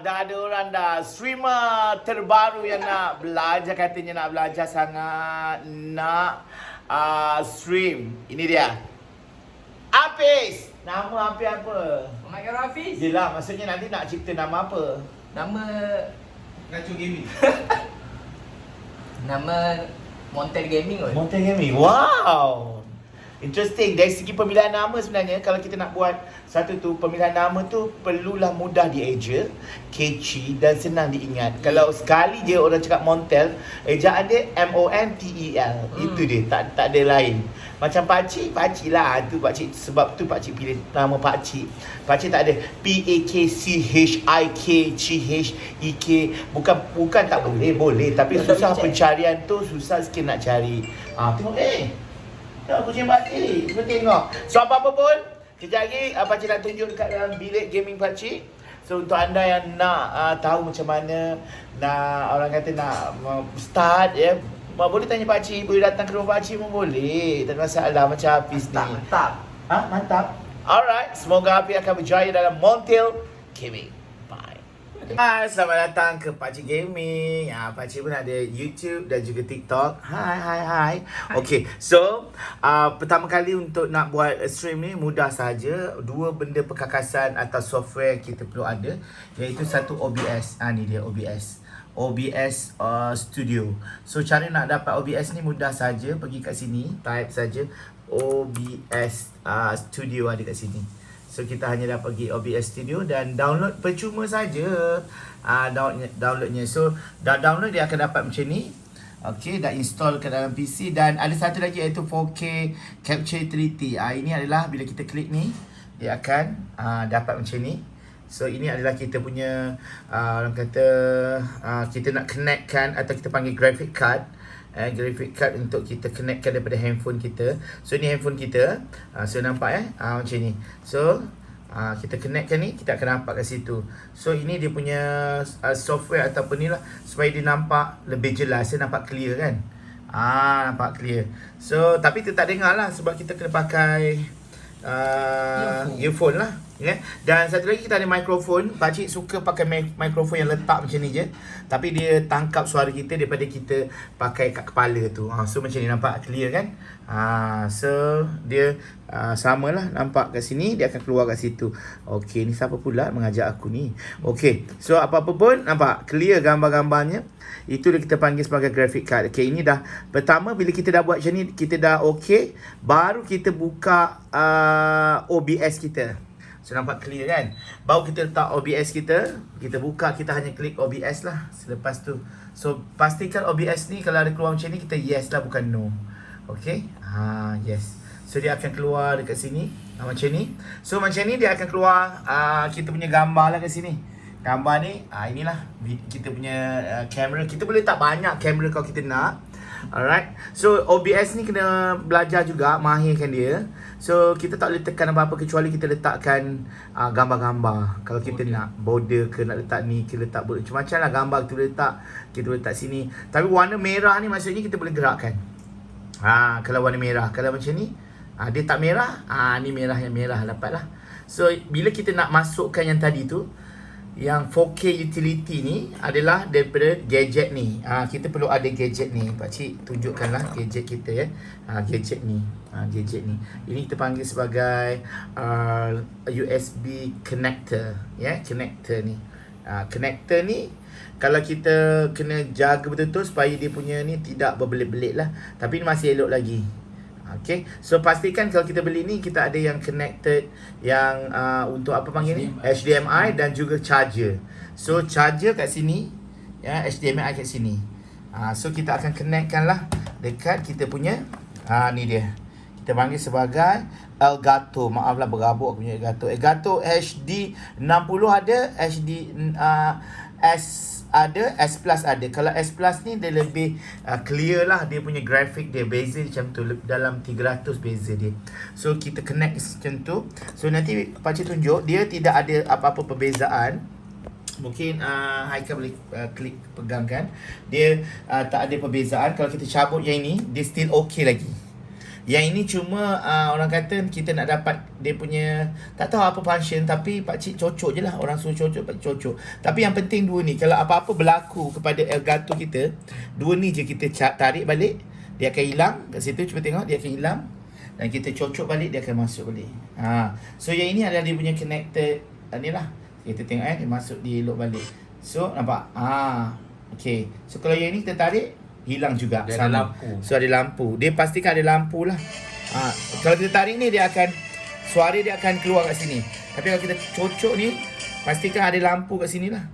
dah ada orang dah. Streamer terbaru yang nak belajar, katanya nak belajar sangat. Nak stream. Ini dia. Hafiz. Nama Hafiz apa? Muhammad Hafiz. Yelah, maksudnya nanti nak cipta nama apa? Nama Kacau gaming. Nama Montel Gaming kot. Montel Gaming. Wow. Interesting. Dari segi pemilihan nama sebenarnya, kalau kita nak buat satu tu, pemilihan nama tu perlulah mudah dieja, catchy dan senang diingat. Kalau sekali je orang cakap Montel, ejaan dia M-O-N-T-E-L. Itu dia, tak ada lain. Macam pakcik, pakcik lah. Tu pakcik, sebab tu pakcik pilih nama pakcik. Pakcik tak ada P-A-K-C-H-I-K-C-H-E-K. Bukan tak boleh, boleh. Tapi susah pencarian tu, susah sikit nak cari. Tengok tak kucing pakcik, cuba tengok. So apa-apa pun, kejap lagi pakcik nak tunjuk dekat dalam bilik gaming pakcik. So untuk anda yang nak tahu macam mana nak, orang kata nak start ya, boleh tanya pakcik, boleh datang ke rumah pakcik pun boleh. Tak ada masalah macam Hafiz ni. Mantap. Mantap. Alright, semoga Hafiz akan berjaya dalam Montel Gaming. Bye. Hai, selamat datang ke Pakcik Gaming. Pakcik pun ada YouTube dan juga TikTok. Hai. Okay, so pertama kali untuk nak buat stream ni mudah saja. Dua benda perkakasan atau software kita perlu ada, iaitu satu OBS. Ni dia OBS. OBS Studio. So cara nak dapat OBS ni mudah saja. Pergi kat sini, type saja OBS Studio, ada kat sini. So kita hanya dapat pergi OBS Studio dan download percuma saja. Downloadnya. So dah download, dia akan dapat macam ni. Okay, dah install ke dalam PC. Dan ada satu lagi iaitu 4K Capture 3T. Ini adalah bila kita klik ni, dia akan dapat macam ni. So ini adalah kita punya orang kata kita nak connectkan, atau kita panggil graphic card. Graphic card untuk kita connectkan daripada handphone kita. So ni handphone kita. So nampak macam ni. So kita connectkan ni, kita akan nampak kat situ. So ini dia punya software ataupun ni lah, supaya dia nampak lebih jelas. Dia nampak clear kan. Nampak clear. So tapi kita tak dengar lah, sebab kita kena pakai earphone lah. Dan satu lagi kita ada mikrofon. Pakcik suka pakai mikrofon yang letak macam ni je, tapi dia tangkap suara kita daripada kita pakai kat kepala tu. So macam ni, nampak clear kan. So dia samalah, nampak kat sini, dia akan keluar kat situ. Okay, ni siapa pula mengajak aku ni? Okay, so apa-apa pun nampak clear gambar-gambarnya. Itu dia kita panggil sebagai graphic card. Okay, ini dah pertama, bila kita dah buat macam ni, kita dah okay, baru kita buka OBS kita. So nampak clear kan. Baru kita letak OBS kita, kita buka, kita hanya klik OBS lah. Selepas tu, so pastikan OBS ni kalau ada keluar macam ni, kita yes lah, bukan no. Okay, yes. So dia akan keluar dekat sini macam ni. So macam ni dia akan keluar kita punya gambar lah kat sini. Gambar ni, inilah kita punya kamera. Kita boleh letak banyak kamera kalau kita nak. Alright. So OBS ni kena belajar juga, mahirkan dia. So kita tak boleh tekan apa-apa kecuali kita letakkan gambar-gambar. Kalau kita nak border ke, nak letak ni, kita letak border. Macam-macam lah gambar kita boleh letak. Kita boleh letak sini. Tapi warna merah ni maksudnya kita boleh gerakkan. Kalau warna merah. Kalau macam ni, dia tak merah. Ni merah, yang merah dapat lah. So bila kita nak masukkan yang tadi tu, yang 4K utility ni adalah daripada gadget ni. Kita perlu ada gadget ni. Pakcik tunjukkanlah gadget kita ya. Gadget ni. Gadget ni. Ini kita panggil sebagai USB connector ya, connector ni. Connector ni kalau kita kena jaga betul-betul supaya dia punya ni tidak berbelit-belit lah. Tapi ni masih elok lagi. Okay, so pastikan kalau kita beli ni, kita ada yang connected, yang untuk apa panggil ni, HDMI dan juga charger. So charger kat sini ya, HDMI kat sini. So kita akan connectkan lah dekat kita punya ni dia, kita panggil sebagai Elgato. Maaf lah berabuk aku punya Elgato. Elgato HD 60 ada, HD S ada, S Plus ada. Kalau S Plus ni dia lebih clear lah, dia punya grafik dia, beza macam tu, dalam 300 beza dia. So kita connect macam tu. So nanti pakcik tunjuk, dia tidak ada apa-apa perbezaan. Mungkin Haikal boleh klik pegang kan. Dia tak ada perbezaan. Kalau kita cabut yang ini, dia still okay lagi. Yang ini cuma orang kata kita nak dapat dia punya, tak tahu apa function, tapi pakcik cocok je lah. Orang suruh cocok, pakcik cocok. Tapi yang penting dua ni, kalau apa-apa berlaku kepada Elgato kita, dua ni je kita tarik balik, dia akan hilang. Kat situ cuba tengok, dia akan hilang. Dan kita cocok balik, dia akan masuk balik. So yang ini adalah dia punya connector ni lah. Kita tengok dia masuk, dia lock balik. So nampak? Okay. So kalau yang ni kita tarik, hilang juga. Dia sama. ada lampu. So ada lampu. Dia pastikan ada lampu lah. Kalau kita tarik ni, dia akan, suara dia akan keluar kat sini. Tapi kalau kita cocok ni, pastikan ada lampu kat sini lah.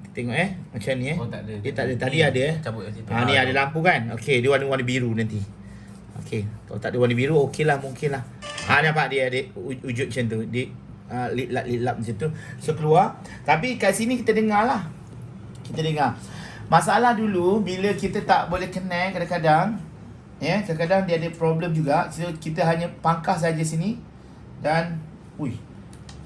Tengok macam ni Oh, tak ada. Dia tak ada. Tadi ada Cabut kat situ. Ni ada lampu kan. Okay, dia warna-warna biru nanti. Okay, kalau tak ada warna biru, okey lah, mungkin lah. Nampak dia ada wujud macam tu. Dia lap macam tu. So keluar. Tapi kat sini kita dengar lah. Kita dengar. Masalah dulu bila kita tak boleh connect kadang-kadang, kadang-kadang dia ada problem juga. So kita hanya pangkas saja sini dan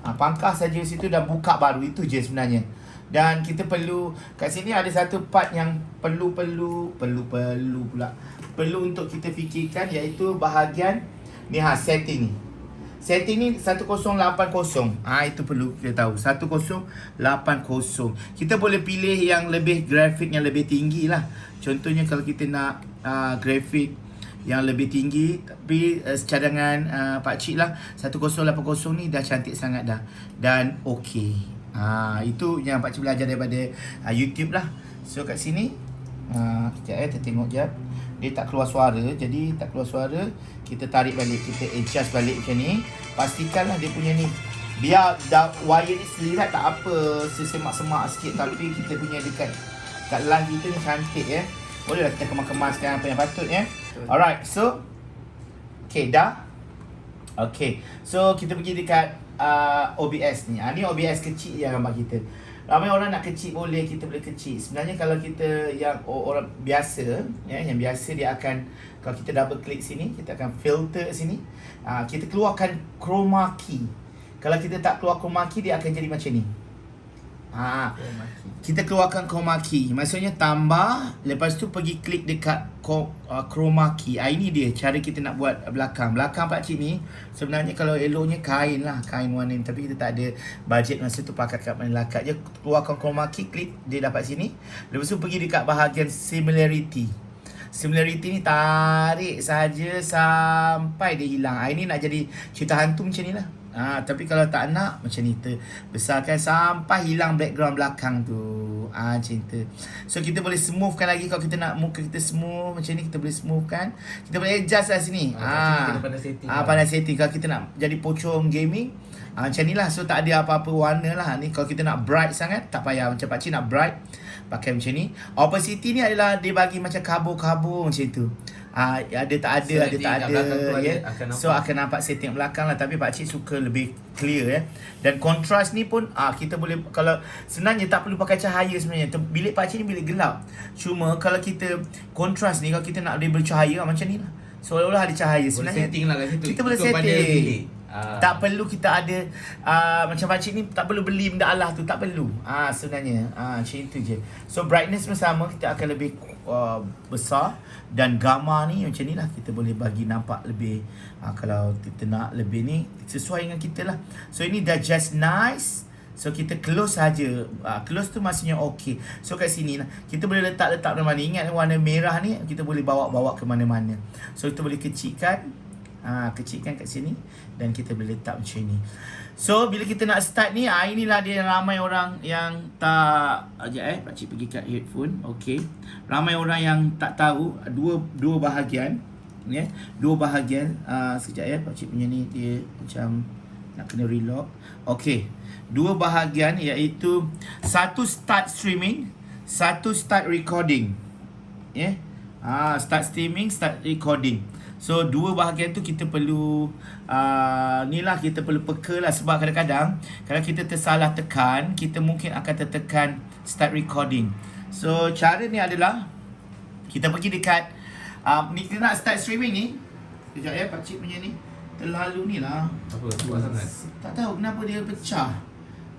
pangkas saja situ dan buka baru, itu je sebenarnya. Dan kita perlu kat sini ada satu part yang perlu untuk kita fikirkan, iaitu bahagian ni setting ni. Setting ni 1080. Itu perlu kita tahu. 1080. Kita boleh pilih yang lebih grafik yang lebih tinggi lah. Contohnya kalau kita nak grafik yang lebih tinggi, tapi cadangan pakcik lah 1080 ni dah cantik sangat dah. Dan okey. Itu yang pakcik belajar daripada YouTube lah. So kat sini kejap kita tengok je. Dia tak keluar suara. Jadi tak keluar suara, kita tarik balik, kita adjust balik macam ni. Pastikanlah dia punya ni, biar wire ni selirat tak apa, semak-semak sikit, tapi kita punya dekat line kita ni cantik Boleh lah kita kemas-kemaskan apa yang patut Alright, so okay, dah. Okay, so kita pergi dekat OBS ni. Ni OBS kecil yang gambar kita. Ramai orang nak kecil boleh, kita boleh kecil. Sebenarnya kalau kita yang orang biasa, yang biasa dia akan, kalau kita double klik sini, kita akan filter sini. Kita keluarkan chroma key. Kalau kita tak keluar chroma key, dia akan jadi macam ni. Kita keluarkan chroma key. Maksudnya tambah, lepas tu pergi klik dekat chroma key. Ini dia cara kita nak buat belakang. Belakang pakcik ni sebenarnya kalau eloknya kain lah, kain warna ni. Tapi kita tak ada bajet masa tu pakai kat mana lakat je. Keluarkan chroma key, klik, dia dapat sini. Lepas tu pergi dekat bahagian similarity. Similarity ni tarik saja sampai dia hilang. Ini nak jadi cerita hantu macam ni lah. Tapi kalau tak nak, macam ni, kita besarkan sampai hilang background belakang tu. Macam tu. So kita boleh smoothkan lagi. Kalau kita nak muka kita smooth macam ni, kita boleh smoothkan. Kita boleh adjust lah sini. Kita pandai setting. Pandai setting. Kalau kita nak jadi pocong gaming, macam ni lah. So tak ada apa-apa warna lah. Ni kalau kita nak bright sangat, tak payah. Macam pakcik nak bright, pakai macam ni. Opacity ni adalah dia bagi macam kabur-kabur macam tu. Ada tak ada, ada tak ada, So akan nampak setting belakang lah. Tapi pakcik suka lebih clear Dan contrast ni pun kita boleh, kalau sebenarnya tak perlu pakai cahaya sebenarnya. Bilik pakcik ni bilik gelap. Cuma kalau kita contrast ni, kalau kita nak dia bercahaya macam ni lah, seolah-olah ada cahaya sebenarnya. Setting lah kat situ. Kita boleh setting. Tak perlu kita ada macam pakcik ni tak perlu beli benda Allah tu, tak perlu. Sebenarnya macam itu je. So brightness pun sama, kita akan lebih besar. Dan gambar ni macam ni lah, kita boleh bagi nampak lebih. Kalau kita nak lebih ni, sesuai dengan kita lah. So ini dah just nice. So kita close saja. Close tu maksudnya okey. So kat sini lah, kita boleh letak-letak mana-mana. Ingat warna merah ni kita boleh bawa-bawa ke mana-mana. So kita boleh kecilkan. Kecilkan kat sini. Dan kita boleh letak macam ni. So bila kita nak start ni, inilah dia ramai orang yang tak, pakcik pergi kat headphone. Okey. Ramai orang yang tak tahu dua bahagian. Dua bahagian. Sekejap pakcik punya ni dia macam nak kena relock. Okey. Dua bahagian, iaitu satu start streaming, satu start recording. Start streaming, start recording. So dua bahagian tu kita perlu ni lah, kita perlu peka lah. Sebab kadang-kadang kalau kita tersalah tekan, kita mungkin akan tertekan start recording. So cara ni adalah kita pergi dekat ni, kita nak start streaming ni. Sekejap pakcik punya ni terlalu ni lah. Apa? Kuat sangat. Tak tahu kenapa dia pecah.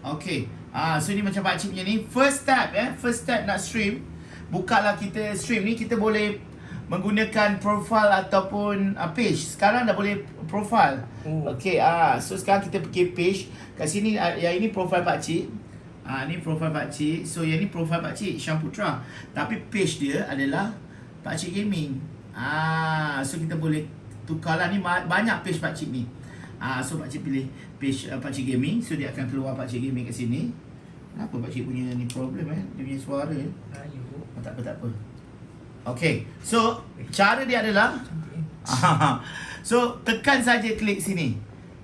Okay. So ni macam pakcik punya ni. First step nak stream. Bukalah kita stream ni, kita boleh menggunakan profile ataupun page. Sekarang dah boleh profile. Okey, so sekarang kita pergi page. Kat sini yang ini profile Pak Cik. Ni profile Pak Cik. So yang ni profile Pak Cik Syam Putra. Tapi page dia adalah Pak Cik Gaming. So kita boleh tukarlah, ni banyak page Pak Cik ni. So Pak Cik pilih page Pak Cik Gaming. So dia akan keluar Pak Cik Gaming kat sini. Kenapa Pak Cik punya ni problem dia punya suara tak apa. Okay, so cara dia adalah so tekan saja klik sini,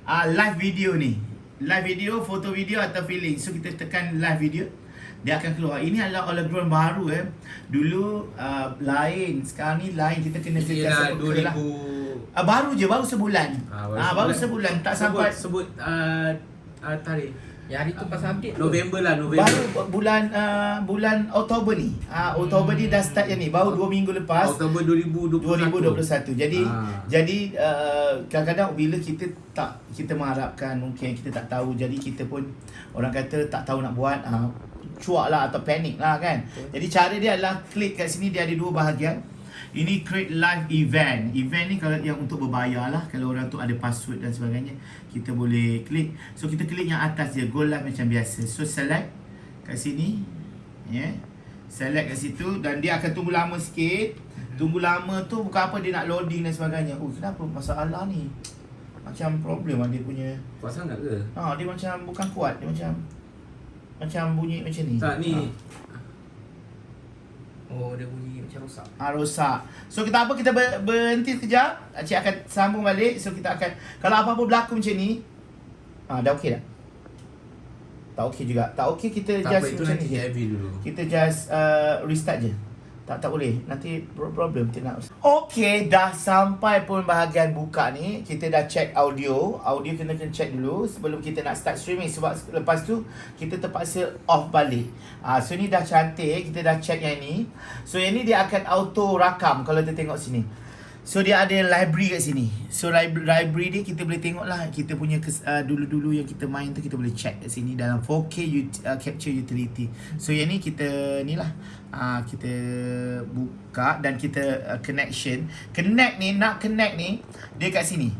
live video ni, live video, foto video atau feeling. So kita tekan live video, dia akan keluar. Ini adalah hologram baru dulu lain, sekarang ni lain. Kita kena tekan 2000 baru sebulan. Baru sebulan tak sampai sebut tarikh. Ya hari tu pasal update November. Baru bulan Oktober ni. Oktober ni dah start yang ni. Baru 2 minggu lepas. Oktober 2021. Jadi kadang-kadang bila kita mengharapkan, mungkin kita tak tahu, jadi kita pun orang kata tak tahu nak buat, cuak lah atau panik lah kan. Jadi cara dia adalah klik kat sini, dia ada 2 bahagian. Ini create live event. Event ni kalau yang untuk berbayar lah. Kalau orang tu ada password dan sebagainya, kita boleh klik. So kita klik yang atas je, go live macam biasa. So select kat sini, select kat situ, dan dia akan tunggu lama sikit. Tunggu lama tu bukan apa, dia nak loading dan sebagainya. Kenapa masalah ni? Macam problem dia punya. Kuat sangat ke? Dia macam bukan kuat, dia macam bunyi macam ni. Tak ni. dia bunyi macam rosak. Rosak. So kita berhenti sekejap. Cik akan sambung balik. So kita akan, kalau apa-apa berlaku macam ni, dah okey dah? Tak okey juga. Tak okey, kita Tak apa, just itu macam nanti ni je. heavy dulu. Kita just restart je. Tak boleh. Nanti problem kita nak. Okey, dah sampai pun bahagian buka ni. Kita dah check audio. Audio kena check dulu sebelum kita nak start streaming. Sebab lepas tu kita terpaksa off balik. So ni dah cantik. Kita dah check yang ni. So yang ni dia akan auto rakam kalau kita tengok sini. So dia ada library kat sini. So library dia kita boleh tengok lah. Kita punya dulu-dulu yang kita main tu kita boleh check kat sini dalam 4K capture utility. So yang ni kita ni lah. Kita buka dan kita connection. Nak connect ni dia kat sini.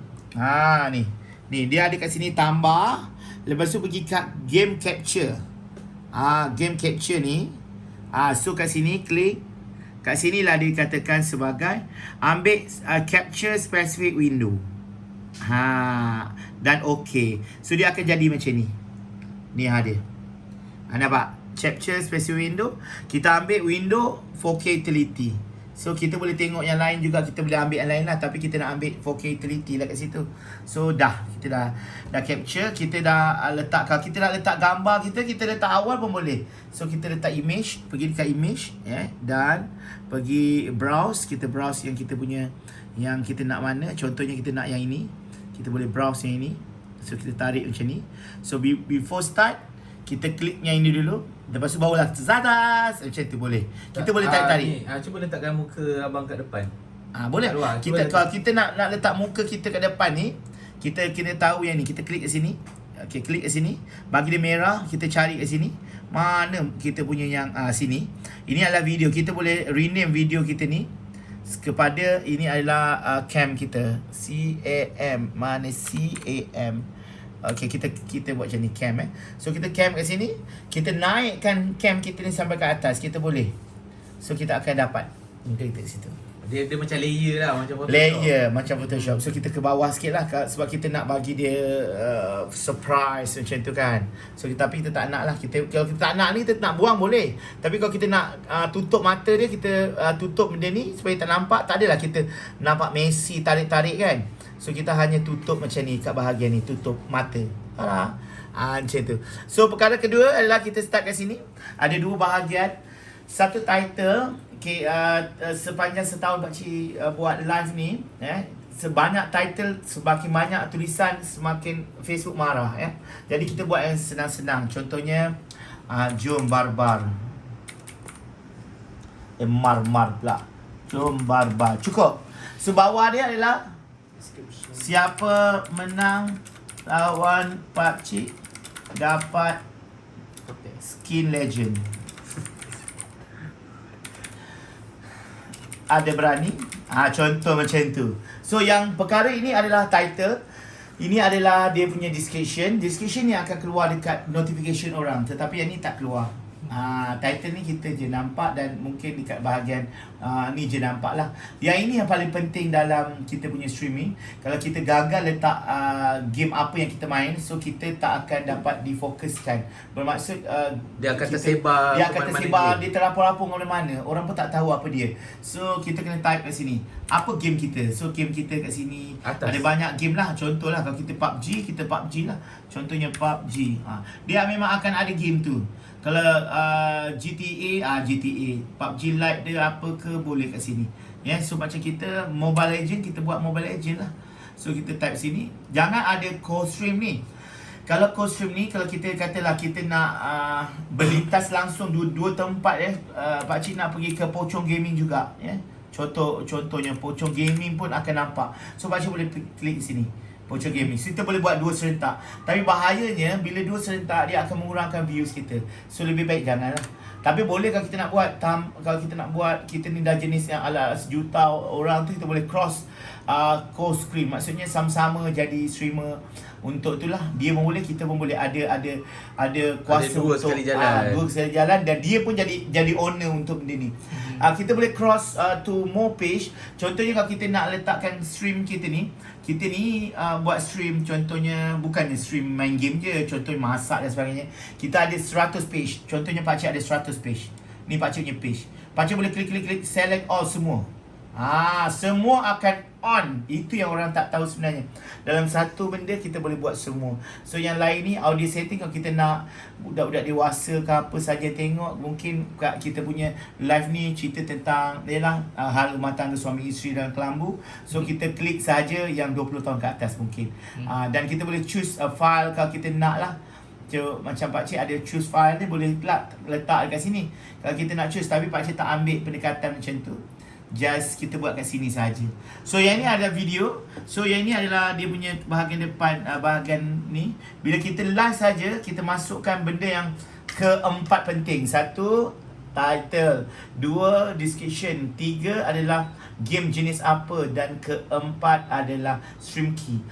Ni dia ada kat sini tambah. Lepas tu pergi kat game capture. Game capture ni. So kat sini klik. Kat sini lah dikatakan sebagai ambil capture specific window. Dan okay. So dia akan jadi macam ni. Ni dia. Nampak? Capture specific window. Kita ambil window 4K utility. So kita boleh tengok yang lain juga. Kita boleh ambil yang lain lah. Tapi kita nak ambil 4K utility lah kat situ. So kita dah capture. Kita dah letak. Kalau kita nak letak gambar kita letak awal pun boleh. So kita letak image. Pergi dekat image. Dan pergi browse. Kita browse yang kita punya, yang kita nak mana. Contohnya kita nak yang ini. Kita boleh browse yang ini. So kita tarik macam ni. So before start, kita klik yang ini dulu. Lepas tu barulah zadas. Macam tu boleh. Kita boleh tarik-tarik. Cuba letakkan muka abang kat depan. Boleh. Luar, Kalau kita nak letak muka kita kat depan ni, kita tahu yang ni. Kita klik kat sini. Okey, klik kat sini. Bagi dia merah, kita cari kat sini. Mana kita punya yang sini. Ini adalah video. Kita boleh rename video kita ni kepada, ini adalah cam kita. CAM. Mana CAM? Okay, kita buat macam ni, cam So kita cam kat sini. Kita naikkan cam kita ni sampai ke atas. Kita boleh. So kita akan dapat muka kita kat situ. Dia macam layer lah, macam Photoshop. Layer macam Photoshop. So kita ke bawah sikit lah, sebab kita nak bagi dia surprise macam tu kan. So tapi kita tak nak lah. Kalau kita tak nak ni, kita nak buang boleh. Tapi kalau kita nak tutup mata dia, kita tutup benda ni supaya tak nampak. Tak adalah kita nampak Messi tarik-tarik kan. So kita hanya tutup macam ni kat bahagian ni, tutup mata. Macam tu. So perkara kedua adalah kita start kat sini. Ada 2 bahagian. Satu title. Okay, sepanjang setahun pakcik buat live ni, sebanyak title, semakin banyak tulisan, semakin Facebook marah. Jadi kita buat yang senang-senang. Contohnya jom barbar. Mar pula. Jom barbar. Cukup. So bawah dia adalah siapa menang lawan pakcik dapat skin legend. Ada berani, Contoh macam tu. So yang perkara ini adalah title. Ini adalah dia punya description. Description ni akan keluar dekat notification orang. Tetapi yang ni tak keluar. Title ni kita je nampak dan mungkin dekat bahagian ni je nampak lah. Yang ini yang paling penting dalam kita punya streaming. Kalau kita gagal letak game apa yang kita main, so kita tak akan dapat difokuskan. Bermaksud Dia akan tersebar Dia akan ke mana-mana tersebar, game. dia terlapor-lapor mana-mana. Orang pun tak tahu apa dia. So kita kena type kat sini, apa game kita. So game kita kat sini Atas. ada banyak game lah. Contoh lah, kalau kita PUBG, kita PUBG lah. Contohnya PUBG. Dia memang akan ada game tu. Kalau GTA, PUBG Lite dia apa ke boleh kat sini. So macam kita Mobile Legend, kita buat Mobile Legend lah. So kita type sini. Jangan ada co-stream ni. Kalau co-stream ni, kalau kita katalah kita nak berlintas langsung dua tempat pakcik nak pergi ke Pocong Gaming juga contohnya Pocong Gaming pun akan nampak. So pakcik boleh klik sini Pocong Gaming. So, kita boleh buat dua serentak. Tapi bahayanya bila dua serentak dia akan mengurangkan views kita. So lebih baik janganlah. Tapi boleh kalau kita nak buat kalau kita nak buat, kita ni dah jenis yang ala sejuta orang tu, kita boleh cross co-screen. Maksudnya sama-sama jadi streamer. Untuk itulah dia pun boleh, kita pun boleh ada kuasa dua untuk sekali jalan. dua sekali jalan, dan dia pun jadi owner untuk benda ni. Kita boleh cross to more page. Contohnya kalau kita nak letakkan stream kita ni buat stream, contohnya bukannya stream main game je, contohnya masak dan sebagainya. Kita ada 100 page. Contohnya pakcik ada 100 page. Ni pakcik punya page. Pakcik boleh klik select all semua. Semua akan on. Itu yang orang tak tahu sebenarnya. Dalam satu benda kita boleh buat semua. So yang lain ni audio setting, kalau kita nak budak-budak dewasa ke apa saja tengok, mungkin kita punya live ni cerita tentang hal rumah tangga suami isteri dan kelambu. So kita klik saja yang 20 tahun ke atas mungkin. Dan kita boleh choose a file kalau kita nak lah. So, macam pakcik ada choose file ni, boleh letak dekat sini kalau kita nak choose. Tapi pakcik tak ambil pendekatan macam tu. Just kita buat kat sini saja. So yang ni ada video. So yang ni adalah dia punya bahagian depan, bahagian ni. Bila kita live saja, kita masukkan benda yang keempat penting. 1, title. 2, description. 3 adalah game jenis apa. Dan keempat adalah stream key.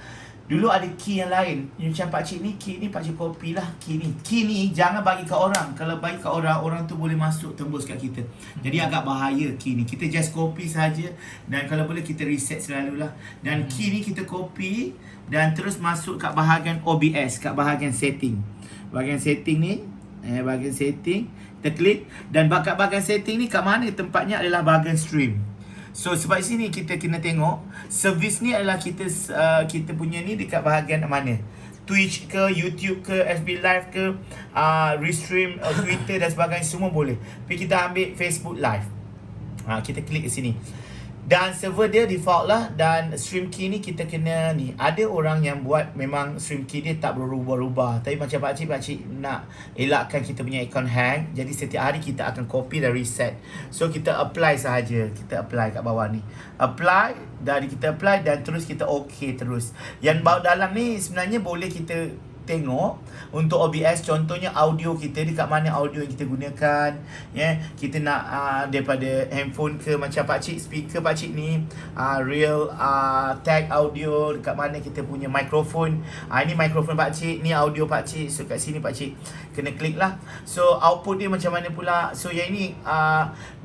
Dulu ada key yang lain. Macam pakcik ni, key ni pakcik copy lah. Key ni jangan bagi ke orang. Kalau bagi ke orang, orang tu boleh masuk tembus kat kita. Jadi agak bahaya key ni. Kita just copy saja. Dan kalau boleh kita reset selalulah. Dan key ni kita copy dan terus masuk kat bahagian OBS, kat bahagian setting. Bahagian setting ni, bahagian setting, kita klik. Dan kat bahagian setting ni, kat mana tempatnya adalah bahagian stream. So sebab sini kita kena tengok servis ni adalah kita punya ni dekat bahagian mana. Twitch ke, YouTube ke, FB Live ke, Restream, Twitter dan sebagainya, semua boleh. Tapi kita ambil Facebook Live. Kita klik ke sini. Dan server dia default lah. Dan stream key ni kita kena ni. Ada orang yang buat memang stream key dia tak berubah-ubah. Tapi macam pakcik nak elakkan kita punya account hang. Jadi setiap hari kita akan copy dan reset. So kita apply sahaja. Kita apply kat bawah ni. Apply. Dari kita apply dan terus kita OK terus. Yang bawah dalam ni sebenarnya boleh kita tengok untuk OBS, contohnya audio kita, dekat mana audio yang kita gunakan, kita nak daripada handphone ke, macam pakcik speaker pakcik ni real tag audio, dekat mana kita punya mikrofon. Ini mikrofon pakcik, ni audio pakcik. So kat sini pakcik kena klik lah. So output dia macam mana pula. So yang ini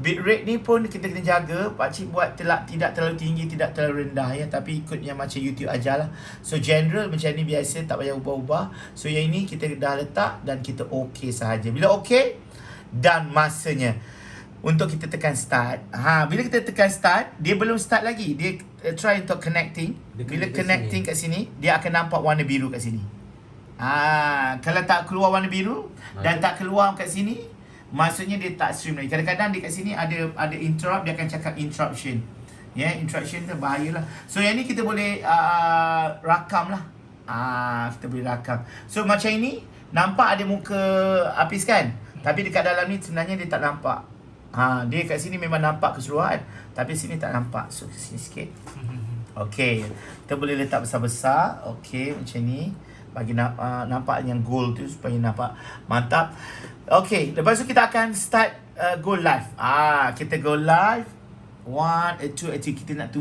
bitrate ni pun kita kena jaga. Pakcik buat tidak terlalu tinggi, tidak terlalu rendah tapi ikut yang macam YouTube ajalah. So general macam ni biasa, tak payah ubah-ubah. So yang ini kita dah letak dan kita OK sahaja. Bila OK dan masanya untuk kita tekan start. Bila kita tekan start, dia belum start lagi. Dia try untuk connecting. Bila connecting kat sini, dia akan nampak warna biru kat sini. Kalau tak keluar warna biru dan tak keluar kat sini, maksudnya dia tak stream lagi. Kadang-kadang dia kat sini ada interrupt, dia akan cakap interruption. Interruption tu bahayalah. So yang ni kita boleh rakam lah. Kita boleh rakam. So macam ini nampak ada muka Hafiz kan? Tapi dekat dalam ni sebenarnya dia tak nampak. Dia kat sini memang nampak keseluruhan, tapi sini tak nampak. So sini sikit. Okey. Kita boleh letak besar-besar. Okey, macam ni. Bagi nampak yang gold tu supaya nampak mantap. Okey, lepas tu kita akan start go live. Kita go live. Kita nak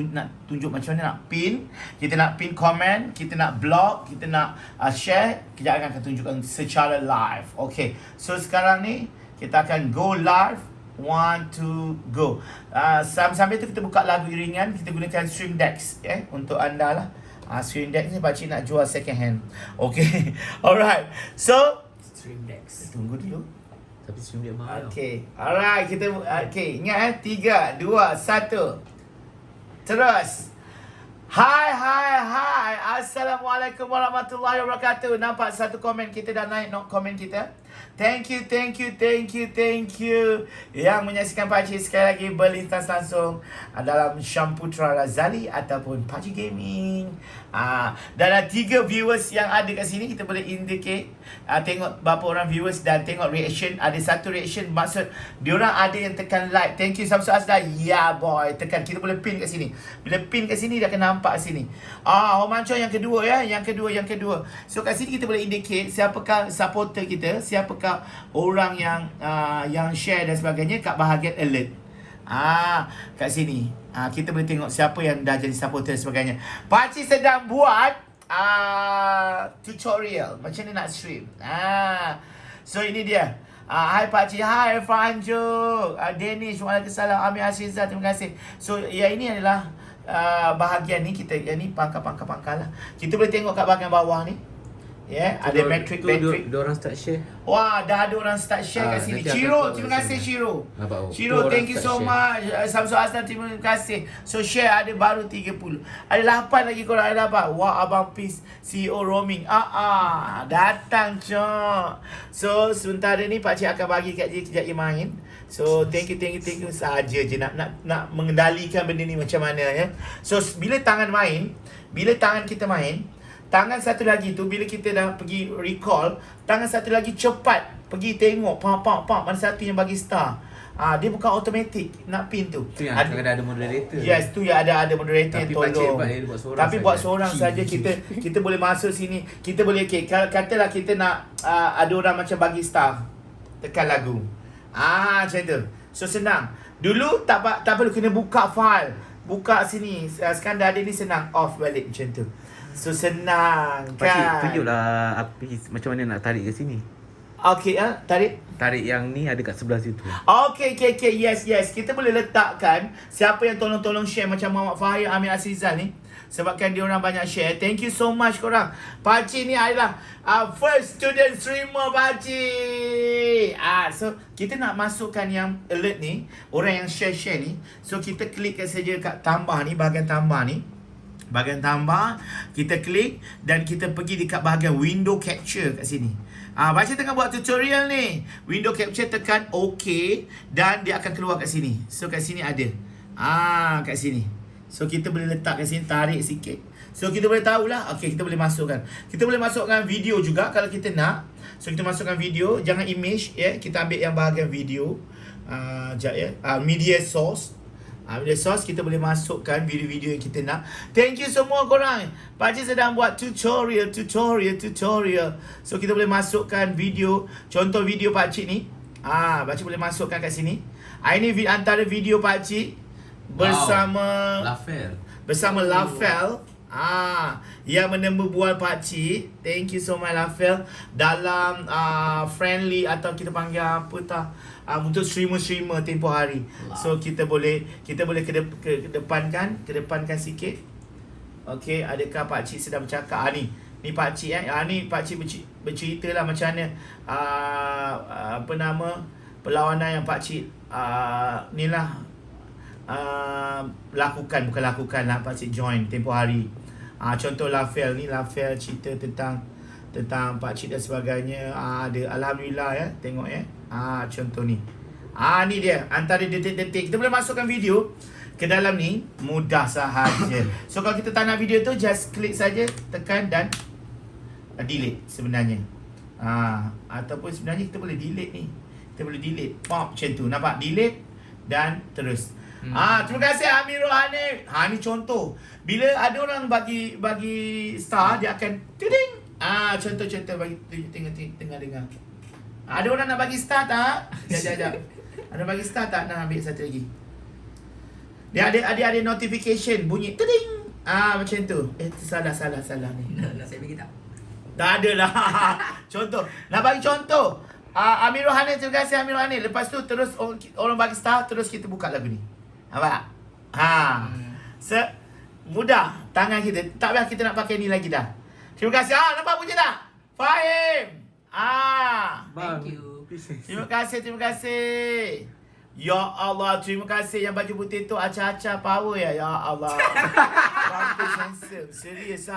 tunjuk macam mana nak pin. Kita nak pin komen, kita nak blog, kita nak share. Kejap akan tunjukkan secara live. Okay, so sekarang ni kita akan go live. 1, 2, go. Sambil tu kita buka lagu iringan. Kita gunakan Stream Decks untuk anda lah. Stream Decks ni pakcik nak jual second hand. Okay. Alright. So Stream Decks. tunggu dulu. Tapi stream dia mahal. Okay. Alright, ingat 3, 2, 1. Terus. Hai. Assalamualaikum warahmatullahi wabarakatuh. Nampak satu komen kita dah naik komen kita. Thank you. Yang menyaksikan pakcik sekali lagi berlintas langsung dalam Syamputra Razali ataupun Pakcik Gaming. Dan ada 3 viewers yang ada kat sini. Kita boleh indicate tengok berapa orang viewers dan tengok reaction. Ada satu reaction maksud diorang ada yang tekan like. Thank you Samsul Azda. Yeah boy, tekan. Kita boleh pin kat sini. Bila pin kat sini dia akan nampak sini. Homancho yang kedua ya. Yang kedua. So kat sini kita boleh indicate siapakah supporter kita, siapakah orang yang share dan sebagainya kat bahagian alert. Kat sini. Kita boleh tengok siapa yang dah jadi supporter dan sebagainya. Pakcik sedang buat tutorial macam ni nak stream. So ini dia. Hai pakcik, hai Franjo, Danish, waalaikumsalam, Amir Ashizah, terima kasih. So yang ini adalah bahagian ni kita, yang ni pangkal lah. Kita boleh tengok kat bahagian bawah ni. Ada metric. Diorang start share. Wah, dah ada orang start share kat sini. nanti Ciro, aku terima kasih sini. Ciro. Nampak, Ciro, tu thank orang you start so share. much. Samsul Aslan, terima kasih. So share ada baru 30. Ada 8 lagi korang ada dapat. Wah, Abang Peace, CEO roaming. Datang cok. So sebentar ni pakcik akan bagi kat dia kejap dia main. So thank you saja je nak mengendalikan benda ni macam mana ya. So bila tangan kita main, tangan satu lagi tu bila kita dah pergi recall, tangan satu lagi cepat pergi tengok pak mana satu yang bagi star. Dia bukan automatic nak pin tu. Tu yang ada moderator. Yes, tu yang ada moderator Tapi yang tolong. pakcik buat seorang Tapi saja. buat seorang saja kita boleh masuk sini. Kita boleh katalah kita nak ada orang macam bagi star. Tekan lagu. Macam tu. So senang. Dulu tak perlu kena buka file. Buka sini. Sekarang dah ada ni senang off balik macam tu. So senang Pakcik kan. tunjuklah macam mana nak tarik ke sini. Okay, tarik. Tarik yang ni ada kat sebelah situ. Okay. Yes. Kita boleh letakkan siapa yang tolong share macam Muhammad Fahir, Amir Asizal ni. Sebabkan dia orang banyak share. Thank you so much korang. Pakcik ni adalah first student streamer pakcik. So kita nak masukkan yang alert ni, orang yang share ni. So kita klikkan saja kat tambah ni, bahagian tambah ni. Bahagian tambah, kita klik dan kita pergi dekat bahagian window capture kat sini. Pakcik tengah buat tutorial ni. Window capture, tekan OK dan dia akan keluar kat sini. So kat sini ada. Kat sini. So kita boleh letak kat sini, tarik sikit. So kita boleh tahulah. Okay, kita boleh masukkan. Kita boleh masukkan video juga kalau kita nak. So kita masukkan video, jangan image ya. Kita ambil yang bahagian video. Sekejap ya. Media source. Media source kita boleh masukkan video-video yang kita nak. Thank you semua korang. Pakcik sedang buat tutorial. So kita boleh masukkan video. Contoh video pakcik ni. Pakcik boleh masukkan kat sini. Ini antara video pakcik bersama Lafel. Yang menemu bual pakcik. Thank you so much Lafel. Dalam friendly atau kita panggil apa tak, untuk streamer tempoh hari. So kita boleh kedepankan sikit. Okay, adakah pakcik sedang bercakap? Ni pakcik ni pakcik bercerita lah macam mana perlawanan yang pakcik ni lah bukan lakukan lah, pakcik join tempoh hari. Contoh Lafel cerita tentang pakcik dan sebagainya. Ada alhamdulillah ya, tengok ya. Contoh ni. Ni dia antara detik-detik. Kita boleh masukkan video ke dalam ni, mudah sahaja. So kalau kita tak nak video tu, just klik saja, tekan dan delete sebenarnya. Ataupun sebenarnya kita boleh delete ni. Kita boleh delete. Macam tu. Nampak? Delete dan terus. Terima kasih Amir Rohani. Ni contoh. Bila ada orang bagi star, dia akan tiding. Contoh bagi tengah dengar. Ada orang nak bagi star tak? Sekejap. Ada bagi star tak? Nak ambil satu lagi. Dia ada notification bunyi teding. Macam tu. Salah ni. Nak saya bagi tak? Tak ada lah. Contoh. Nak bagi contoh. Amir Rohani, terima kasih Amir Rohani. Lepas tu terus orang bagi star, terus kita buka lagu ni. Nampak? Mudah tangan kita. Tak payah kita nak pakai ni lagi dah. Terima kasih. Nampak bunyi tak? Fahim. Thank you. Terima kasih. Ya Allah, terima kasih yang baju putih tu acah-acah power ya. Ya Allah. Rampus handsome. Serius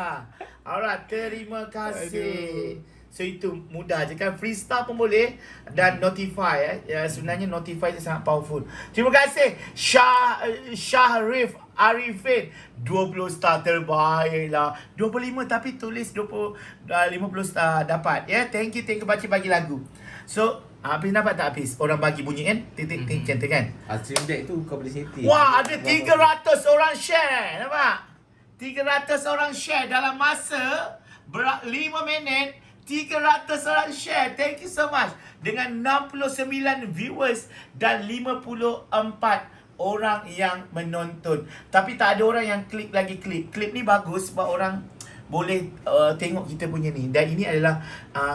Alright, terima kasih. So itu mudah je kan. Freestyle pun boleh. Dan notify sebenarnya notify tu sangat powerful. Terima kasih Syahrif Arifin 20 star terbaik lah. 25 tapi tulis 50 star dapat. Thank you bagi lagu. So Hafiz dapat tak Hafiz? Orang bagi bunyi kan? Titik macam tu kan? Stream deck tu kau boleh setting. Wah, ada 300 orang share. Nampak? 300 orang share dalam masa 5 minit. 300 orang share. Thank you so much. Dengan 69 viewers dan 54 orang yang menonton. Tapi tak ada orang yang klik lagi klik. Klip ni bagus sebab orang boleh tengok kita punya ni. Dan ini adalah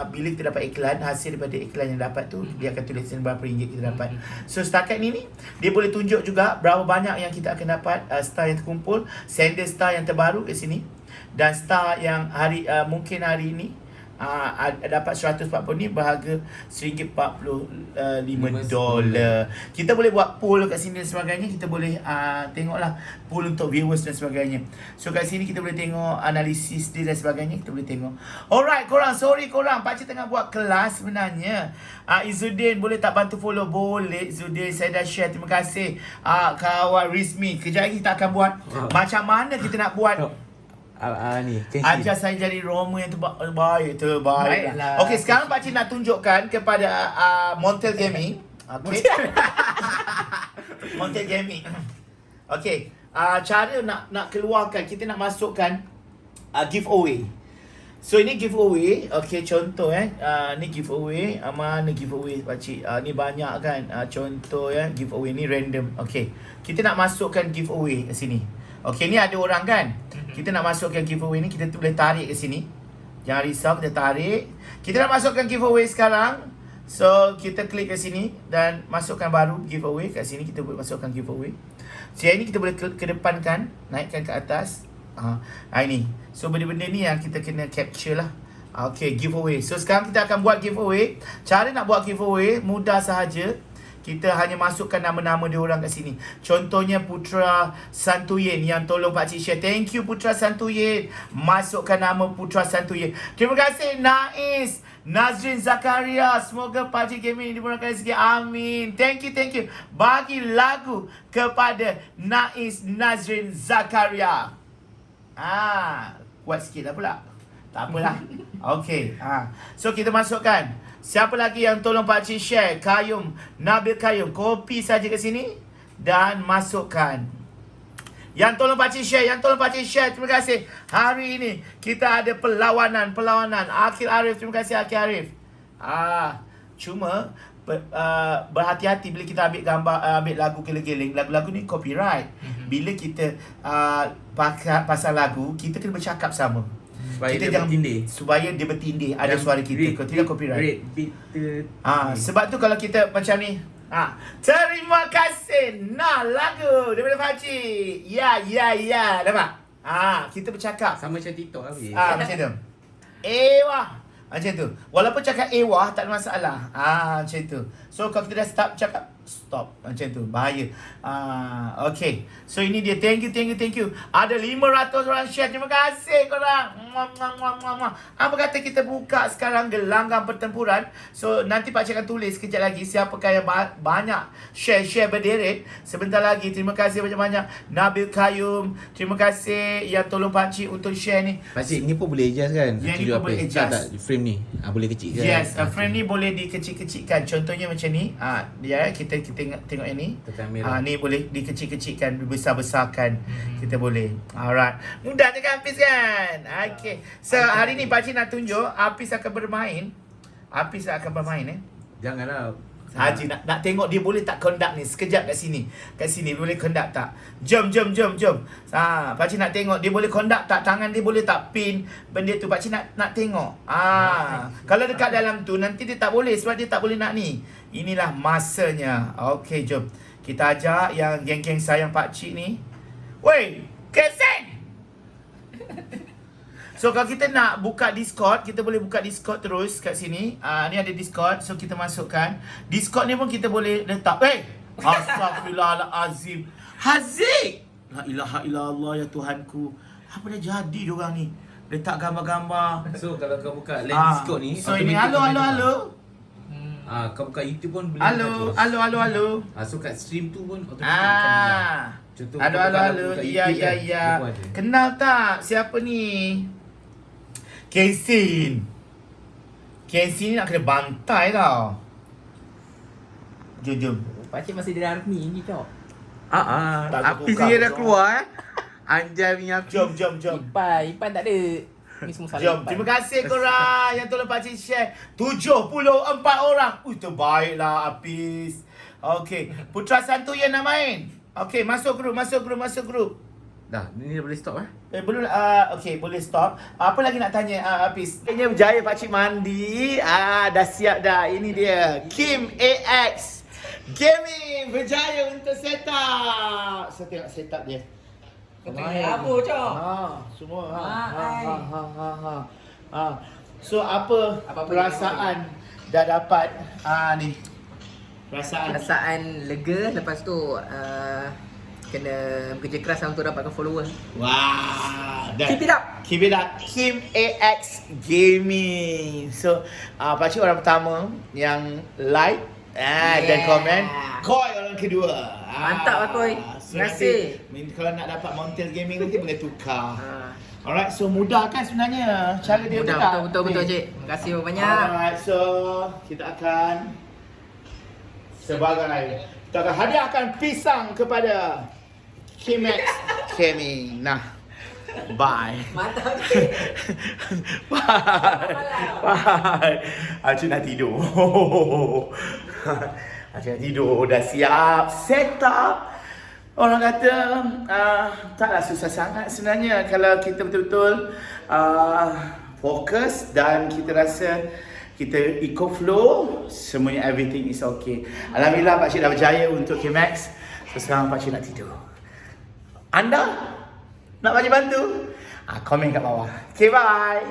bila kita dapat iklan, hasil daripada iklan yang dapat tu dia akan tulis berapa ringgit kita dapat. So setakat ni dia boleh tunjuk juga berapa banyak yang kita akan dapat star yang terkumpul, sender star yang terbaru kat sini, dan star yang mungkin hari ini dapat 140 ni berharga $1.45. Kita boleh buat poll kat sini dan sebagainya. Kita boleh tengoklah poll untuk viewers dan sebagainya. So kat sini kita boleh tengok analisis dia dan sebagainya. Kita boleh tengok. Alright korang, sorry korang, pakcik tengah buat kelas sebenarnya. Izzuddin boleh tak bantu follow? Boleh Izzuddin, saya dah share, terima kasih. Kawan Rizmi, kejap lagi kita akan buat macam mana kita nak buat Ni ajar saya jadi Roma yang terbaik. Baiklah. Okey, sekarang pakcik nak tunjukkan kepada Montel Gaming. Okey. Montel Gaming. Okey, cara nak keluarkan, kita nak masukkan giveaway. So ini giveaway. Okey, contoh ni giveaway. Mana giveaway pakcik? Ni banyak kan. Contoh giveaway ni random. Okey. Kita nak masukkan giveaway kat sini. Okey, ni ada orang kan. Kita nak masukkan giveaway ni, kita boleh tarik ke sini. Jangan risau, kita tarik. Kita nak masukkan giveaway sekarang. So, kita klik ke sini dan masukkan baru giveaway. Kat sini kita boleh masukkan giveaway. So, yang ini kita boleh kedepankan, naikkan ke atas. Ini. So, benda-benda ni yang kita kena capture lah. Okay, giveaway. So, sekarang kita akan buat giveaway. Cara nak buat giveaway, mudah sahaja. Kita hanya masukkan nama-nama dia orang kat sini. Contohnya Putra Santuyen yang tolong pakcik share. Thank you Putra Santuyen. Masukkan nama Putra Santuyen. Terima kasih Nais Nazrin Zakaria. Semoga pakcik gaming dimurahkan rezeki. Amin. Thank you. Bagi lagu kepada Nais Nazrin Zakaria. Kuat sikit lah pula. Tak apalah. Okay. So kita masukkan. Siapa lagi yang tolong pakcik share? Kayum, Nabil Kayum. Copy saja ke sini dan masukkan. Yang tolong pakcik share, terima kasih. Hari ini kita ada perlawanan. Akhil Arif, terima kasih Akhil Arif. Cuma berhati-hati bila kita ambil gambar, ambil lagu geleng-geleng. Lagu-lagu ni copyright. Bila kita pasal lagu, kita kena bercakap sama. Supaya dia bertindih ada suara kita. Kalau tidak copyright. Sebab tu kalau kita macam ni, terima kasih. Lagu daripada pakcik. Ya. Nampak? Kita bercakap sama macam TikTok habis. macam tu. Macam tu. Walaupun cakap wah tak ada masalah. Macam tu. So kalau kita dah stop macam tu, bahaya. Okay. So ini dia. Thank you. Ada 500 orang share. Terima kasih korang. Apa kata kita buka sekarang gelanggang pertempuran. So nanti pakcik akan tulis kejap lagi siapakah yang banyak share berderet. Sebentar lagi. Terima kasih banyak-banyak Nabil Kayum. Terima kasih yang tolong pakcik untuk share ni. Pakcik ni pun boleh adjust kan? Yang ni pun boleh adjust. Tak, frame ni boleh kecil kan? Yes, frame ni boleh dikecil-kecilkan. Contohnya macam ni. Dia kita tengok yang ni. Ni boleh dikecil-kecilkan, dibesar-besarkan. Kita boleh. Alright. Mudah je kan Hafiz kan? Okay. So hari ni pakcik nak tunjuk Hafiz akan bermain. Janganlah Haji nak tengok dia boleh tak conduct ni. Sekejap kat sini. Kat sini boleh conduct tak? Jom. Pakcik nak tengok dia boleh conduct tak? Tangan dia boleh tak pin benda tu? Pakcik nak tengok. Kalau dekat dalam tu nanti dia tak boleh sebab dia tak boleh nak ni. Inilah masanya. Okey, jom. Kita ajak yang geng-geng sayang pakcik ni. Woi, Kesen! So kalau kita nak buka Discord, kita boleh buka Discord terus kat sini. Ni ada Discord, so kita masukkan. Discord ni pun kita boleh letak. Astaghfirullahalazim. Haziq! La ilaha illallah ya Tuhanku. Apa dah jadi diorang ni? Letak gambar-gambar. So kalau kau buka live Discord ni, So ini automatic halo. kau buka YouTube pun boleh Halo. So kat stream tu pun automatic akan hilang. Contoh kau Halo. buka Ya. YouTube kan, dia pun ada. Kenal tak? Siapa ni? Kensin ni nak kena bantai tau. Jom. Pakcik masih di dalam ni cok. Tak Api terbuka. dia dah keluar Anjay punya api. Jom. Ipan tak ada. Ni semua salah Jom. Ipan. Terima kasih korang yang tolong pakcik share. 74 orang. Terbaiklah Apis. Okey. Putra Santu yang nak main. Okey, masuk grup. Dah, ni dah boleh stop Belum okey, boleh stop. Apa lagi nak tanya Apis? Kayaknya berjaya pakcik mandi. Dah siap dah. Ini dia. Kim AX Gaming berjaya untuk set up. Saya tengok set up dia. Kau tengok apa cok? Semua. Ha. So apa Apa-apa perasaan dah dapat ni? Perasaan lega. Lepas tu kena bekerja keras untuk dapatkan follower. Wah, Keep it up. Kim AX Gaming. So pakcik orang pertama yang like dan komen. Koi orang kedua. Mantap lah, Koi. Terima kasih. Nanti, kalau nak dapat Montel Gaming nanti boleh tukar. Alright, so mudah kan sebenarnya cara dia Mudah, betul cik. Terima kasih banyak. Alright, so kita akan kita akan hadiahkan pisang kepada Kimex Gaming. Nah, bye. Mantap cik. Bye. Acik nak tidur. Acik nak tidur. Dah siap. Set up. Orang kata taklah susah sangat sebenarnya kalau kita betul-betul fokus dan kita rasa kita eco flow, semuanya everything is okay. Alhamdulillah pakcik dah berjaya untuk Kimex. So sekarang pakcik nak tidur. Anda nak pakcik bantu? Komen kat bawah. Okay, bye.